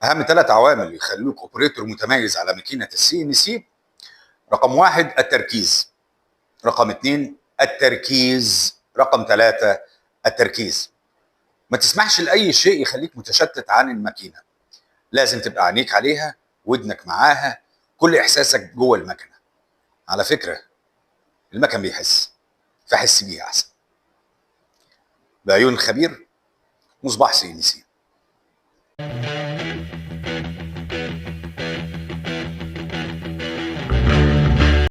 اهم 3 عوامل يخلوك اوبريتور متميز على ماكينه السي ان سي: رقم 1 التركيز، رقم 2 التركيز، رقم 3 التركيز. ما تسمحش لاي شيء يخليك متشتت عن الماكينه، لازم تبقى عينيك عليها، ودنك معاها، كل احساسك جوه المكنه. على فكره المكن بيحس، فحس بيه احسن. بعيون خبير، مصباح سي ان سي.